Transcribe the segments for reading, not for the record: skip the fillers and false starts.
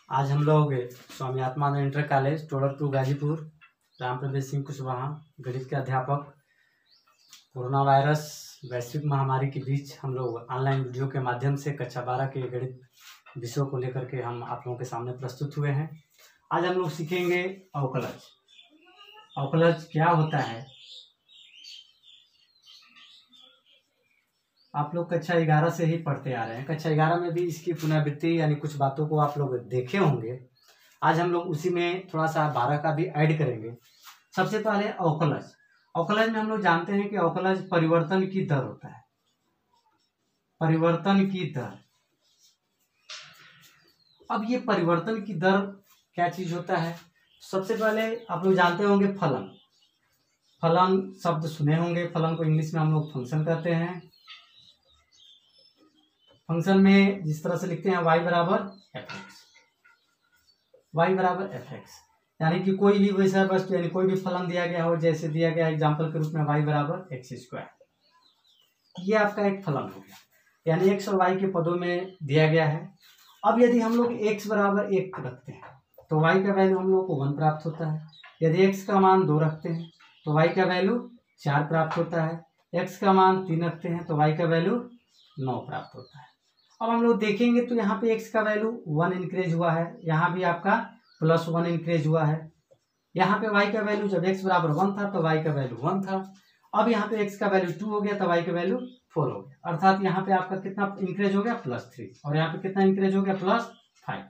आज हम लोग स्वामी आत्मानंद इंटर कॉलेज टोडर टू गाजीपुर राम प्रवेश सिंह कुशवाहा गणित के अध्यापक कोरोना वायरस वैश्विक महामारी के बीच हम लोग ऑनलाइन वीडियो के माध्यम से कक्षा 12 के गणित विषयों को लेकर के हम आप लोगों के सामने प्रस्तुत हुए हैं। आज हम लोग सीखेंगे अवकलज। अवकलज क्या होता है, आप लोग कक्षा 11 से ही पढ़ते आ रहे हैं। कक्षा 11 में भी इसकी पुनरावृत्ति यानी कुछ बातों को आप लोग देखे होंगे। आज हम लोग उसी में थोड़ा सा 12 का भी ऐड करेंगे। सबसे पहले अवकलज। अवकलज में हम लोग जानते हैं कि अवकलज परिवर्तन की दर होता है। परिवर्तन की दर। अब ये परिवर्तन की दर क्या चीज होता है? सबसे पहले आप लोग जानते होंगे फलन। फलन शब्द सुने होंगे। फलन को इंग्लिश में हम लोग फंक्शन कहते हैं। फंक्शन में जिस तरह से लिखते हैं y बराबर एफ एक्स, वाई बराबर एफ एक्स, यानी कि कोई भी वैसा वस्तु यानी कोई भी फलन दिया गया हो, जैसे दिया गया एग्जाम्पल के रूप में y बराबर एक्स स्क्वायर, ये आपका एक फलन हो गया, यानी x और y के पदों में दिया गया है। अब यदि हम लोग x बराबर 1 रखते हैं तो y का वैल्यू हम लोग को 1 प्राप्त होता है। यदि x का मान 2 रखते हैं तो y का वैल्यू 4 प्राप्त होता है। x का मान 3 रखते हैं तो y का वैल्यू 9 प्राप्त होता है। अब हम लोग देखेंगे तो यहाँ पे x का वैल्यू 1 इंक्रीज हुआ है, यहाँ भी आपका +1 इंक्रीज हुआ है। यहाँ पे y का वैल्यू जब x बराबर 1 था तो y का वैल्यू 1 था। अब यहाँ पे x का वैल्यू 2 हो गया तो y का वैल्यू 4 हो गया, अर्थात यहाँ पे आपका कितना इंक्रीज हो गया +3, और यहाँ पे कितना इंक्रीज हो गया +5।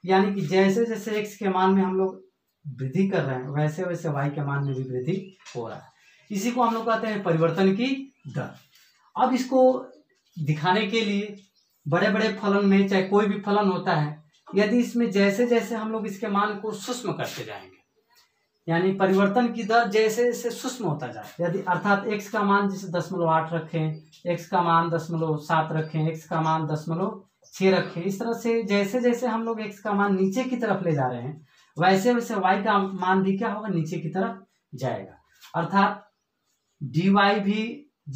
यानी कि जैसे जैसे x के मान में हम लोग वृद्धि कर रहे हैं वैसे वैसे y के मान में भी वृद्धि हो रहा है। इसी को हम लोग कहते हैं परिवर्तन की दर। अब इसको दिखाने के लिए बड़े बड़े फलन में चाहे कोई भी फलन होता है, यदि इसमें जैसे जैसे हम लोग इसके मान को सूक्ष्म करते जाएंगे, यानी परिवर्तन की दर जैसे जैसे सूक्ष्म होता जाए, यदि अर्थात x का मान जैसे 0.8 रखें, x का मान 0.7 रखें, x का मान 0.6 रखें, इस तरह से जैसे जैसे हम लोग x का मान नीचे की तरफ ले जा रहे हैं वैसे वैसे y का मान भी क्या होगा, नीचे की तरफ जाएगा। अर्थात dy भी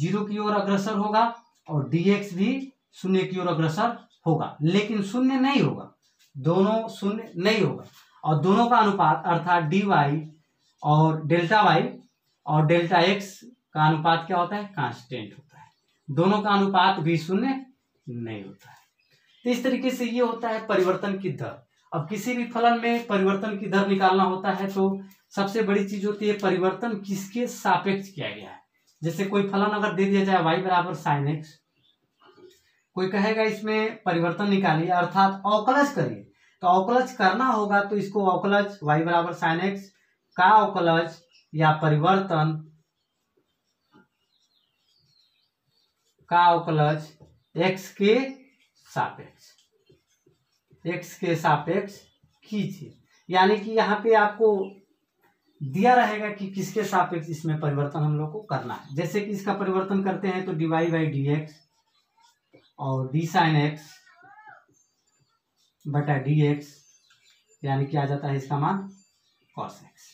0 की ओर अग्रसर होगा और dx भी 0 की ओर अग्रसर होगा, लेकिन 0 नहीं होगा, दोनों 0 नहीं होगा। और दोनों का अनुपात अर्थात dy और डेल्टा y और डेल्टा x का अनुपात क्या होता है, कांस्टेंट होता है। दोनों का अनुपात भी 0 नहीं होता है। तो इस तरीके से ये होता है परिवर्तन की दर। अब किसी भी फलन में परिवर्तन की दर निकालना होता है तो सबसे बड़ी चीज होती है परिवर्तन किसके सापेक्ष किया गया है। जैसे कोई फलन अगर दे दिया जाए y बराबर साइन एक्स, कोई कहेगा इसमें परिवर्तन निकालिए अर्थात अवकलज करिए, तो अवकलज करना होगा तो इसको अवकलज y बराबर साइन एक्स का अवकलज या परिवर्तन का अवकलज x के सापेक्ष कीजिए। यानी कि यहाँ पे आपको दिया रहेगा कि किसके सापेक्ष इसमें परिवर्तन हम लोग को करना है। जैसे कि इसका परिवर्तन करते हैं तो dy बाई डी एक्स और d साइन एक्स बटा डी एक्स, यानी कि आ जाता है इसका मान cos एक्स।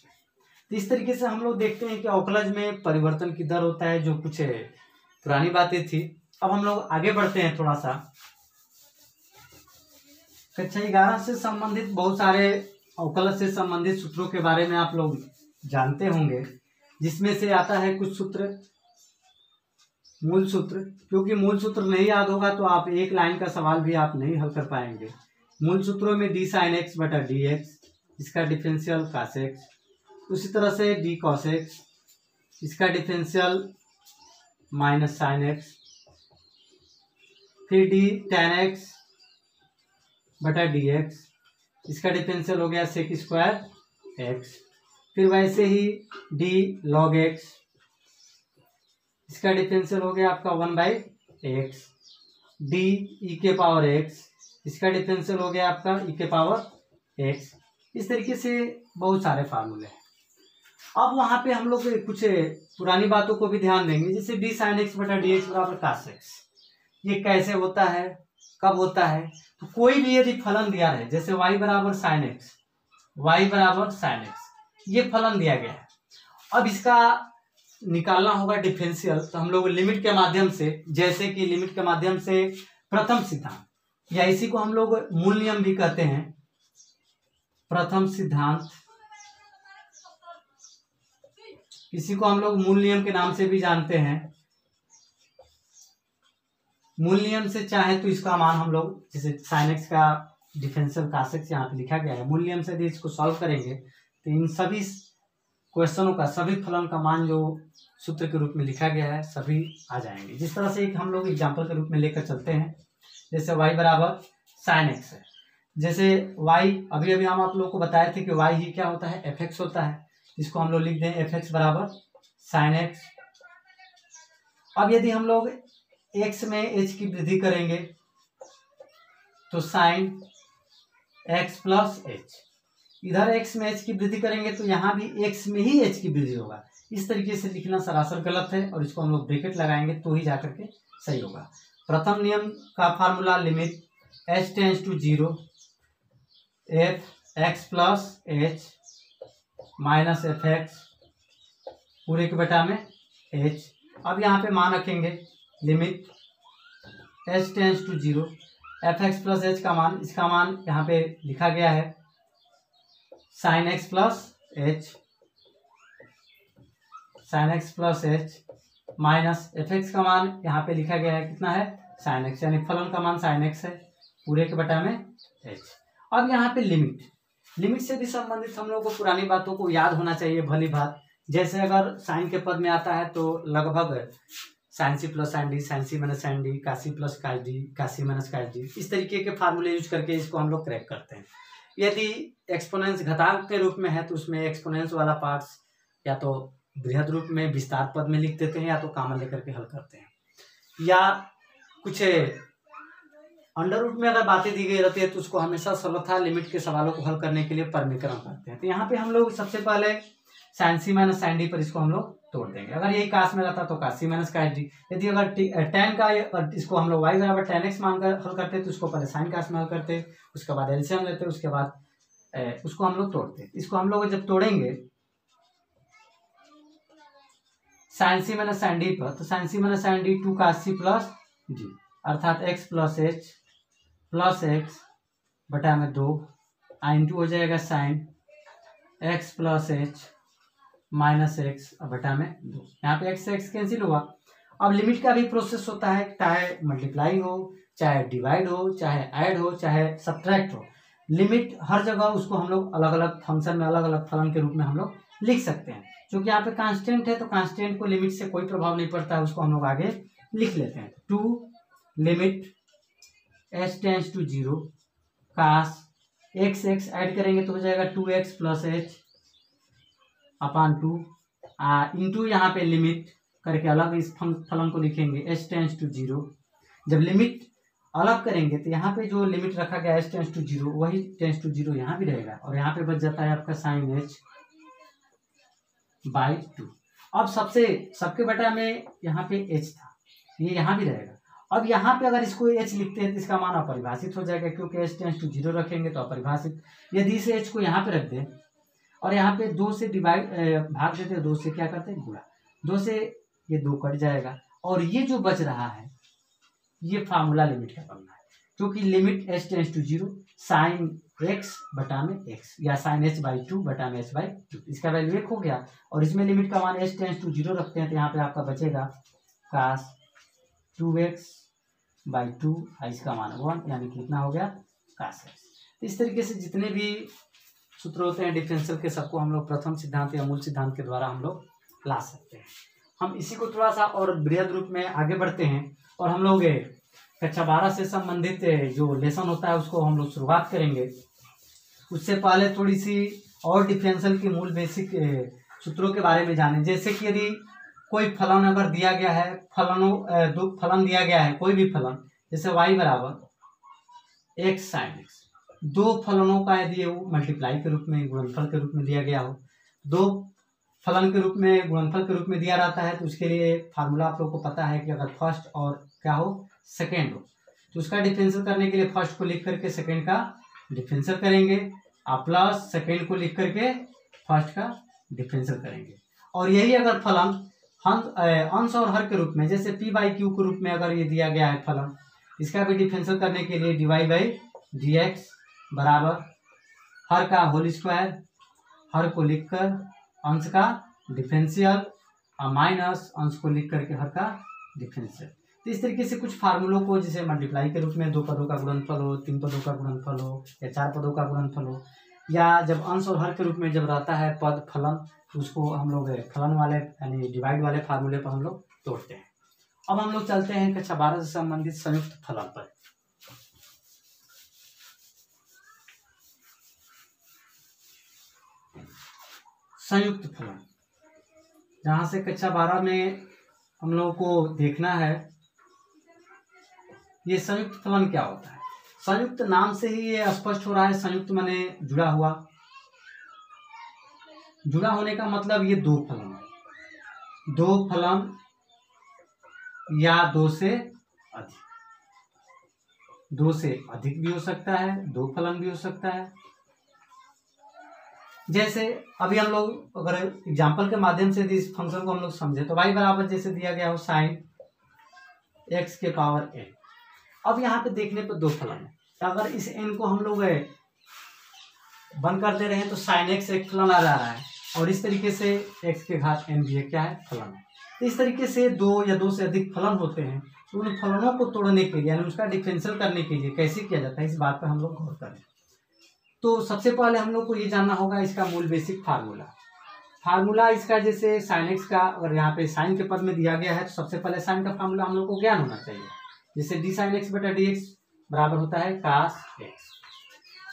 तो इस तरीके से हम लोग देखते हैं कि अवकलज में परिवर्तन की दर होता है, जो कुछ पुरानी बातें थी। अब हम लोग आगे बढ़ते हैं थोड़ा सा। कक्षा 11 से संबंधित बहुत सारे अवकलज से संबंधित सूत्रों के बारे में आप लोग जानते होंगे, जिसमें से आता है कुछ सूत्र मूल सूत्र। क्योंकि मूल सूत्र नहीं याद होगा तो आप एक लाइन का सवाल भी आप नहीं हल कर पाएंगे। मूल सूत्रों में डी साइन एक्स बटा डी एक्स, इसका डिफरेंशियल कास एक्स, उसी तरह से डी कॉस एक्स, इसका डिफरेंशियल माइनस साइन एक्स, फिर डी टेन एक्स बटा डी एक्स, इसका डिफरेंशियल हो गया सेक स्क्वायर एक्स, फिर वैसे ही डी लॉग एक्स, इसका डिफरेंशियल हो गया आपका 1/x, डी ई के पावर x, इसका डिफरेंशियल हो गया आपका ई के पावर x। इस तरीके से बहुत सारे फार्मूले हैं। अब वहां पे हम लोग कुछ पुरानी बातों को भी ध्यान देंगे, जैसे डी साइन एक्स बटा डी एक्स बराबर कास एक्स। ये कैसे होता है, कब होता है? तो कोई भी यदि फलन दिया रहे, जैसे y बराबर साइन एक्स, y बराबर साइन एक्स, ये फलन दिया गया है। अब इसका निकालना होगा डिफरेंशियल, तो हम लोग लिमिट के माध्यम से, जैसे कि लिमिट के माध्यम से प्रथम सिद्धांत या इसी को हम लोग मूल नियम भी कहते हैं, प्रथम सिद्धांत, इसी को हम लोग मूल नियम के नाम से भी जानते हैं। मूल नियम से चाहे तो इसका मान हम लोग, जैसे sin x का डिफरेंशियल cos x यहाँ पे लिखा गया है, मूल नियम से यदि इसको सॉल्व करेंगे तो इन सभी क्वेश्चनों का, सभी फलन का मान जो सूत्र के रूप में लिखा गया है सभी आ जाएंगे। जिस तरह से एक हम लोग एग्जाम्पल के रूप में लेकर चलते हैं, जैसे y बराबर sin x है। जैसे y अभी अभी हम आप लोग को बताए थे कि y ही क्या होता है, fx होता है। इसको हम लोग लिख दें fx बराबर sin x। अब यदि हम लोग x में h की वृद्धि करेंगे तो sin x प्लस h, इधर x में h की वृद्धि करेंगे तो यहाँ भी x में ही h की वृद्धि होगा। इस तरीके से लिखना सरासर गलत है और इसको हम लोग ब्रैकेट लगाएंगे तो ही जाकर के सही होगा। प्रथम नियम का formula limit h tends to 0 f x plus h minus f x पूरे के बटा में h। अब यहाँ पे मान रखेंगे limit h tends to 0 f x plus h का मान, इसका मान यहाँ पे लिखा गया है sin x plus h, sin x plus h minus f x का मान यहाँ पे लिखा गया है कितना है sin x, यानी फलन का मान sin x है पूरे के बटा में h। अब यहाँ पे लिमिट से भी संबंधित हम लोग को पुरानी बातों को याद होना चाहिए भली बात। जैसे अगर साइन के पद में आता है तो लगभग sine C plus sine D, sine C minus sine D, cos C plus cos D, cos C minus cos D, इस तरीके के फार्मूले यूज करके इसको हम लोग क्रैक करते हैं। यदि एक्सपोनेंस घातांक के रूप में है तो उसमें एक्सपोनेंस वाला पार्ट्स या तो बृहद रूप में विस्तार पद में लिख देते हैं या तो कॉमन लेकर के हल करते हैं, या कुछ अंडर रूट में अगर बातें दी गई रहती है तो उसको हमेशा सर्वथा लिमिट के सवालों को हल करने के लिए परिमीकरण करते हैं। तो यहाँ पे हम लोग सबसे पहले sign C minus sine D पर इसको हम लोग तोड़ देंगे। अगर यही कास में रहता तो कास सी माइनस कास डी। यदि अगर tan का इसको हम लोग y बराबर tan x मानकर हल करते तो उसको पहले साइन कास में हल करते, उसके बाद एलसीएम लेते, उसके बाद उसको हम लोग तोड़ते। इसको हम लोग जब तोड़ेंगे sine C minus sine D पर, तो sine C minus sine D 2 cos C plus D, अर्थात x plus h plus x बटा में 2 इंटू हो जाएगा sine x plus h minus x बटा में 2। यहाँ पे x से x कैंसिल हुआ। अब लिमिट का भी प्रोसेस होता है, चाहे मल्टीप्लाई हो, चाहे डिवाइड हो, चाहे ऐड हो, चाहे सब्ट्रैक्ट हो। लिमिट हर जगह उसको हम लोग अलग अलग फंक्शन में अलग अलग फलन के रूप में हम लोग लिख सकते हैं। क्योंकि यहाँ पे कांस्टेंट है तो कांस्टेंट को लिमिट से कोई प्रभाव नहीं पड़ता है, उसको हम लोग आगे लिख लेते हैं। 2 limit h tends to 0 cos x add करेंगे तो हो जाएगा 2x प्लस h अपान 2 इंटू यहाँ पे लिमिट करके अलग इस फलन को लिखेंगे h टेंड्स टू 0। जब लिमिट अलग करेंगे तो यहाँ पे जो लिमिट रखा गया h टेंड्स टू 0 वही टेंड्स टू 0 यहाँ भी रहेगा और यहाँ पे बच जाता है आपका साइन h बाई 2। अब सबके बटा में यहाँ पे h था, ये यहाँ भी रहेगा। अब यहाँ पे अगर इसको h लिखते हैं तो इसका मान अपरिभाषित हो जाएगा, क्योंकि h टेंड्स टू 0 रखेंगे तो अपरिभाषित। यदि इसे h को यहाँ पे रख दें और यहाँ पे 2 से डिवाइड भाग देते हैं, 2 से क्या करते हैं गुणा, 2 से ये 2 कट जाएगा और ये जो बच रहा है ये फार्मूला लिमिट का बनना है। क्योंकि limit h tends to 0 sine x बटा में x या साइन h बाई 2 बटा में h बाई 2, इसका वैल्यू 1 हो गया। और इसमें लिमिट का मान h टेंड्स टू 0 रखते हैं तो यहाँ पे आपका बचेगा कास 2x बाई 2, इसका मान 1, यानी कितना हो गया कास x। इस तरीके से जितने भी सूत्र होते हैं डिफरेंशियल के सबको हम लोग प्रथम सिद्धांत या मूल सिद्धांत के द्वारा हम लोग ला सकते हैं। हम इसी को थोड़ा सा और बृहद रूप में आगे बढ़ते हैं और हम लोग कक्षा 12 से संबंधित जो लेसन होता है उसको हम लोग शुरुआत करेंगे। उससे पहले थोड़ी सी और डिफरेंशियल की मूल बेसिक सूत्रों के बारे में जानें। जैसे कि यदि कोई फलन अगर दिया गया है, दो फलन दिया गया है, कोई भी फलन, जैसे y बराबर x साइन x, दो फलनों का यदि वो मल्टीप्लाई के रूप में गुणनफल के रूप में दिया गया हो, दो फलन के रूप में गुणनफल के रूप में दिया रहता है तो उसके लिए फार्मूला आप लोग को पता है कि अगर फर्स्ट और क्या हो सेकेंड हो तो उसका डिफरेंशियल करने के लिए फर्स्ट को लिख करके सेकेंड का डिफरेंशियल करेंगे और प्लस सेकेंड को लिख करके फर्स्ट का डिफरेंशियल करेंगे। और यही अगर फलन अंश और हर के रूप में, जैसे p बाई क्यू के रूप में अगर ये दिया गया है फलन, इसका भी डिफरेंशियल करने के लिए dy बाई डी एक्स बराबर हर का होल स्क्वायर, हर को लिखकर अंश का डिफरेंशियल और माइनस अंश को लिख करके हर का डिफरेंशियल। तो इस तरीके से कुछ फार्मूलों को जैसे मल्टीप्लाई के रूप में 2 पदों का गुणनफल हो, 3 पदों का गुणनफल हो या 4 पदों का गुणनफल हो, या जब अंश और हर के रूप में जब रहता है पद फलन, तो उसको हम लोग फलन वाले यानी डिवाइड वाले फार्मूले पर हम लोग तोड़ते हैं। अब हम लोग चलते हैं कक्षा 12 से संबंधित संयुक्त फलन पर। संयुक्त फलन, जहां से कक्षा 12 में हम लोगों को देखना है ये संयुक्त फलन क्या होता है। संयुक्त नाम से ही ये स्पष्ट हो रहा है, संयुक्त माने जुड़ा हुआ। जुड़ा होने का मतलब ये दो फलन है, दो फलन या दो से अधिक, दो से अधिक भी हो सकता है, दो फलन भी हो सकता है। जैसे अभी हम लोग अगर एग्जाम्पल के माध्यम से इस फंक्शन को हम लोग समझे तो y बराबर जैसे दिया गया हो साइन x के पावर n। अब यहाँ पे देखने पर दो फलन है, तो अगर इस n को हम लोग बंद कर दे रहे हैं तो साइन x एक फलन आ रहा है और इस तरीके से x के घात n भी क्या है, फलन है। तो इस तरीके से दो या दो से अधिक फलन होते हैं, तो उन फलनों को तोड़ने के लिए यानी उसका डिफरेंशियल करने के लिए कैसे किया जाता है, इस बात पर हम लोग गौर करें। तो सबसे पहले हम लोग को ये जानना होगा इसका मूल बेसिक फार्मूला इसका, जैसे साइन एक्स का अगर यहाँ पे साइन के पद में दिया गया है तो सबसे पहले साइन का फार्मूला हम लोग को ज्ञान होना चाहिए। जैसे डी साइन एक्स बटा डी एक्स बराबर होता है कास एक्स।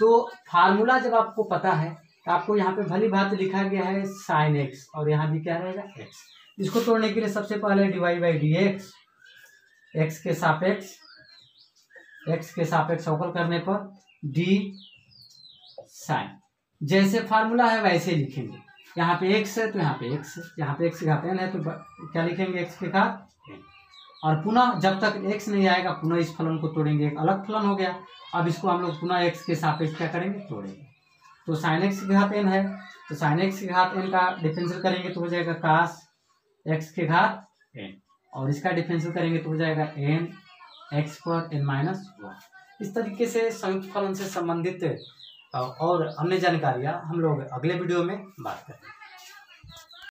तो फार्मूला जब आपको पता है तो आपको यहाँ पे भली भांति लिखा गया है साइन एक्स और यहाँ भी क्या रहेगा एक्स। इसको तोड़ने के लिए सबसे पहले dy by D x, x के सापेक्ष अवकल करने पर डी साइन, जैसे फार्मूला है वैसे लिखेंगे। यहाँ पे x है तो यहाँ पे x है, यहाँ पे x के घात n है तो क्या लिखेंगे x के घात n। और पुनः जब तक x नहीं आएगा पुनः इस फलन को तोड़ेंगे, एक अलग फलन हो गया। अब इसको हम लोग पुनः x के सापेक्ष क्या करेंगे, तोड़ेंगे। तो साइन x के घात n है तो साइन x के घात n का डिफरेंशियल करेंगे तो हो जाएगा कास x के घात n, और इसका डिफरेंशियल करेंगे तो हो जाएगा n x पर n माइनस 1। इस तरीके से संयुक्त फलन से संबंधित और अन्य जानकारियां हम लोग अगले वीडियो में बात करेंगे।